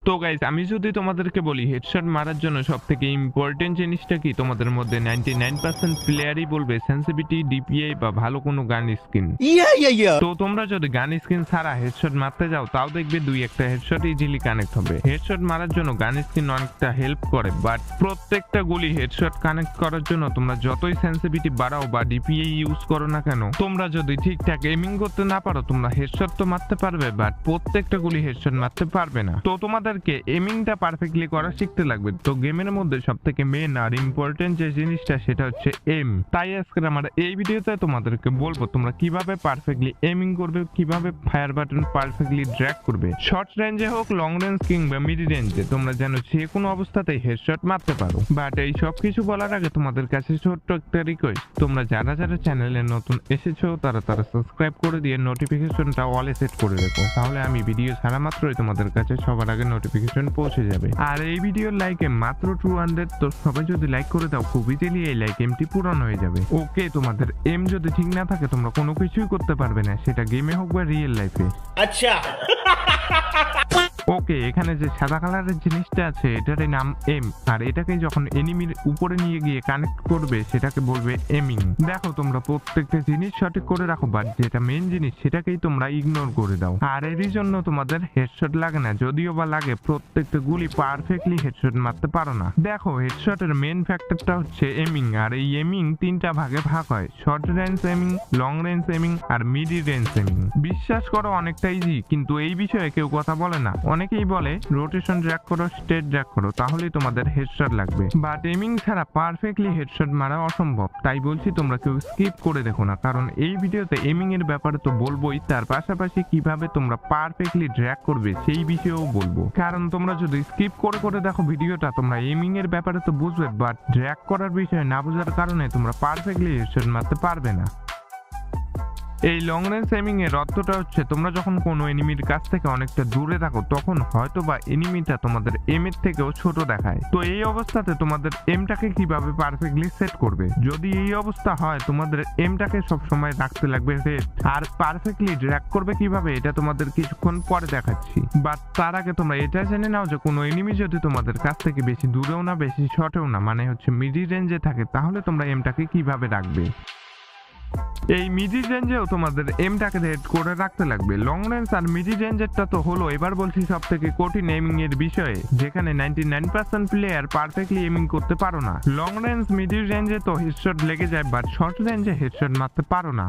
তো গাইস, আমি যদি তোমাদেরকে বলি হেডশট মারার জন্য সবথেকে ইম্পর্টেন্ট জিনিসটা কি, তোমাদের মধ্যে 99% প্লেয়ারই বলবে সেনসিটিভিটি, ডিপিআই বা ভালো কোনো গান স্কিন। তো তোমরা যদি গান স্কিন ছাড়া হেডশট মারতে যাও, তাও দেখবে দুই একটা হেডশট ইজিলি কানেক্ট হবে। হেডশট মারার জন্য গান স্কিন অনেকটা হেল্প করে, বাট প্রত্যেকটা গুলি হেডশট কানেক্ট করার জন্য তোমরা যতই সেনসিটিভিটি বাড়াও বা ডিপিআই ইউজ করো না কেন, তোমরা যদি ঠিকঠাক এমিং করতে না পারো, তোমরা হেডশট তো মারতে পারবে, বাট প্রত্যেকটা গুলি হেডশট মারতে পারবে না। তো তোমাদেরকে এমিংটা পারফেক্টলি করা শিখতে লাগবে। তো গেমের মধ্যে সবথেকে মেন আর ইম্পর্টেন্ট যে জিনিসটা, সেটা হচ্ছে এম। তাই আজকে আমরা এই ভিডিওতে তোমাদেরকে বলবো তোমরা কিভাবে পারফেক্টলি এমিং করবে, কিভাবে ফায়ার বাটন পারফেক্টলি ড্র্যাগ করবে, শর্ট রেঞ্জে হোক, লং রেঞ্জ কিংবা মিড রেঞ্জে, তোমরা যেন যে কোনো অবস্থাতেই হেডশট মারতে পারো। বাট এই সব কিছু বলার আগে তোমাদের কাছে ছোট্ট একটা রিকোয়েস্ট, তোমরা যারা যারা চ্যানেলে নতুন এসেছো তারা সাবস্ক্রাইব করে দিয়ে নোটিফিকেশনটা অলে সেট করে রেখো, তাহলে আমি ভিডিও ছাড়া মাত্রই তোমাদের কাছে সবার আগে নোটিফিকেশন পৌঁছে যাবে। আর এই ভিডিওর লাইকে মাত্র 200, তো সবাই যদি লাইক করে দাও, খুব ইজিলি এই লাইক এমটি পূরণ হয়ে যাবে। ওকে, তোমাদের এম যদি ঠিক না থাকে তোমরা কোনো কিছুই করতে পারবে না, সেটা গেমে হোক বা রিয়েল লাইফে। আচ্ছা ওকে, এখানে যে সাদা কালারের জিনিসটা আছে এটারই নাম এম, আর এটাকে যখন এনিমির উপরে নিয়ে গিয়ে কানেক্ট করবে সেটাকে বলবে এমিং। দেখো, তোমরা প্রত্যেকটা জিনিস সঠিক করে রাখো, বাট যেটা মেন জিনিস সেটাকেই তোমরা ইগনোর করে দাও। আর এরই জন্য তোমাদের হেডশট লাগে না, যদিও বা লাগে, প্রত্যেকটা গুলি পারফেক্টলি হেডশট মারতে পারো না। দেখো, হেডশটের মেন ফ্যাক্টরটা হচ্ছে এমিং, আর এই এমিং তিনটা ভাগে ভাগ হয়: short range aiming, long range aiming আর মিড রেঞ্জ এমিং। বিশ্বাস করো অনেকটা ইজি, কিন্তু এই বিষয়ে কেউ কথা বলে না। অনেকেই বলে রোটেশন ড্র্যাগ করো, স্টেট ড্র্যাগ করো, তাহলেই তোমাদের হেডশট লাগবে, বাট এমিং ছাড়া পারফেক্টলি হেডশট মারা অসম্ভব। তাই বলছি তোমরা কেউ স্কিপ করে দেখো না, কারণ এই ভিডিওতে এমিং এর ব্যাপারে তো বলবোই, তার পাশাপাশি কিভাবে তোমরা পারফেক্টলি ড্র্যাগ করবে সেই বিষয়েও বলবো। কারণ তোমরা যদি স্কিপ করে করে দেখো ভিডিওটা, তোমরা এমিং এর ব্যাপারে তো বুঝবে, বাট ড্র্যাগ করার বিষয়ে না বোঝার কারণে তোমরা পারফেক্টলি হেডশট মারতে পারবে না। এই লং রেঞ্জ এমিং এর অর্থটা হচ্ছে, তোমরা যখন কোনো এনিমির কাছ থেকে অনেকটা দূরে থাকো, তখন হয়তো বা এনিমিটা তোমাদের এম এর থেকেও ছোট দেখায়। তো এই অবস্থাতে তোমাদের এমটাকে কিভাবে পারফেক্টলি সেট করবে, যদি এই অবস্থা হয়, তোমাদের এমটাকে সবসময় রাখতে লাগবে রেড। আর পারফেক্টলি ড্র্যাগ করবে কিভাবে, এটা তোমাদের কিছুক্ষণ পরে দেখাচ্ছি। বাট তার আগে তোমরা এটা জেনে নাও যে কোনো এনিমি যদি তোমাদের কাছ থেকে বেশি দূরেও না বেশি শর্টেও না, মানে হচ্ছে মিডি রেঞ্জে থাকে, তাহলে তোমরা এমটাকে কিভাবে রাখবে। এই মিডি রেঞ্জেও তোমাদের এমটাকে রেড করে রাখতে লাগবে। লং রেঞ্জ আর মিডি রেঞ্জেরটা তো হলো, এবার বলছি সব থেকে কঠিন এমিং এর বিষয়ে, যেখানে 99% প্লেয়ার পারফেক্টলি এমিং করতে পারো না। লং রেঞ্জ মিডি রেঞ্জে তো হেডশট লেগে যায়, বাট শর্ট রেঞ্জে হেডশট মারতে পারো না।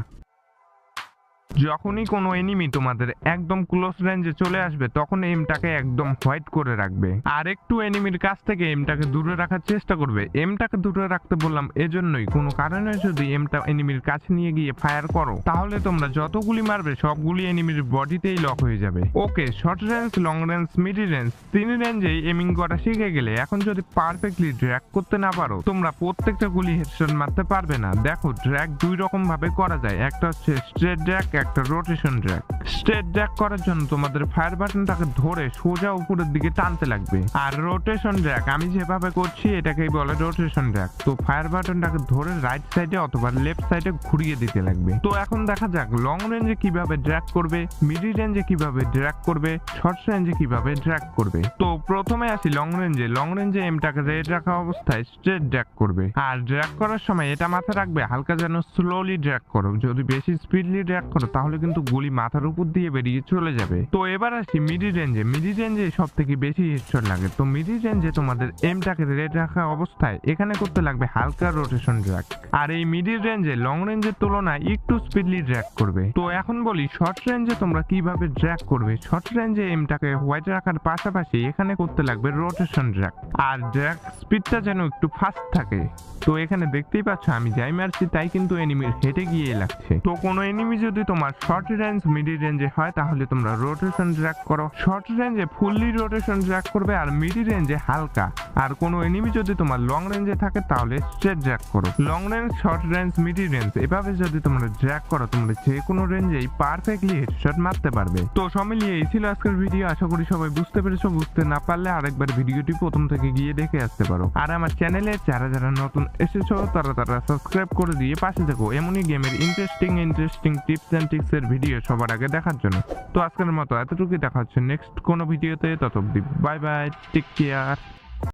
যখনই কোনো এনিমি তোমাদের একদম ক্লোজ রেঞ্জে চলে আসবে, তখন এমটাকে একদম হোয়াইট করে রাখবে, আর একটু এনিমির কাছ থেকে এমটাকে দূরে রাখার চেষ্টা করবে। এমটাকে দূরে রাখতে বললাম এজন্যই, কোনো কারণে যদি এমটা এনিমির কাছে নিয়ে গিয়ে ফায়ার করো, তাহলে তোমরা যতগুলি মারবে সবগুলি এনিমির বডিতেই লক হয়ে যাবে। Okay, short range, long range, mid range, তিন রেঞ্জেই এমিং করা শিখে গেলে, এখন যদি পারফেক্টলি ড্র্যাগ করতে না পারো, তোমরা প্রত্যেকটা গুলি হেডশট মারতে পারবে না। দেখো, ড্র্যাগ দুই রকম ভাবে করা যায়, একটা হচ্ছে স্ট্রেট ড্র্যাগ, একটা রোটেশন ড্র্যাগ। স্ট্রেট ড্র্যাগ করার জন্য তোমাদের ফায়ার বাটনটাকে ধরে সোজা উপরের দিকে টানতে লাগবে, আর রোটেশন ড্র্যাগ আমি যেভাবে করছি এটাকেই বলে রোটেশন ড্র্যাগ। তো ফায়ার বাটনটাকে ধরে রাইট সাইডে অথবা লেফট সাইডে ঘুরিয়ে দিতে লাগবে। তো এখন দেখা যাক লং রেঞ্জে কিভাবে ড্র্যাগ করবে, মিড রেঞ্জে কিভাবে ড্র্যাগ করবে, শর্ট রেঞ্জে কিভাবে ড্র্যাগ করবে। তো প্রথমে আসি লং রেঞ্জে। লং রেঞ্জে এমটাকে রেড রাখা অবস্থায় স্ট্রেট ড্র্যাগ করবে, আর ড্র্যাগ করার সময় এটা মাথায় রাখবে হালকা যেন স্লোলি ড্র্যাগ করো। যদি বেশি স্পিডলি ড্র্যাগ করো তাহলে কিন্তু গুলি মাথার উপর দিয়ে বেরিয়ে চলে যাবে। তো এবার আসি মিডি রেঞ্জে। মিডি রেঞ্জে সব থেকে বেশি হেডশট লাগে। তো মিডি রেঞ্জে তোমাদের এমটাকে রেড রাখা অবস্থায় এখানে করতে লাগবে হালকা রোটেশন ড্র্যাগ, আর এই মিডি রেঞ্জে লং রেঞ্জের তুলনায় একটু স্পিডলি ড্র্যাগ করবে। তো এখন বলি শর্ট রেঞ্জে তোমরা কিভাবে ড্র্যাগ করবে। শর্ট রেঞ্জে এমটাকে হোয়াইট রাখার পাশাপাশি এখানে করতে লাগবে রোটেশন ড্র্যাগ, আর ড্র্যাগ স্পিডটা যেন একটু ফাস্ট থাকে। তো এখানে দেখতেই পাচ্ছ আমি যাই মারছি তাই কিন্তু এনিমির হেঁটে গিয়ে লাগছে। তো কোনো এনিমি যদি তোমার শর্ট রেঞ্জ, মিডি রেঞ্জে হয়, তাহলে তোমরা রোটেশন ড্র্যাগ করো। শর্ট রেঞ্জে ফুললি রোটেশন ড্র্যাগ করবে, আর মিডি রেঞ্জে হালকা। আর কোনো এনিমি যদি তোমার লং রেঞ্জে থাকে তাহলে স্ট্রেট ড্র্যাগ করো। Long range, short range, মিডি range এভাবে যদি তোমরা ড্র্যাগ করো, তোমরা যে কোনো রেঞ্জেই পারফেক্টলি হেডশট মারতে পারবে। তো সব মিলিয়ে এই ছিল আজকের ভিডিও। আশা করি সবাই বুঝতে পেরেছো। বুঝতে না পারলে আরেকবার ভিডিওটি প্রথম থেকে গিয়ে দেখে আসতে পারো। আর আমার চ্যানেলে যারা যারা নতুন এসেছো তারা সাবস্ক্রাইব করে দিয়ে পাশে থেকো। এমনই গেমের ইন্টারেস্টিং টিপস এন্ড অ্যান্ড এর ভিডিও সবার আগে দেখার জন্য। তো আজকের মতো এতটুকুই, দেখা হচ্ছে নেক্সট কোনো ভিডিওতে। তত অব্দি বাই বাই, টেক কেয়ার।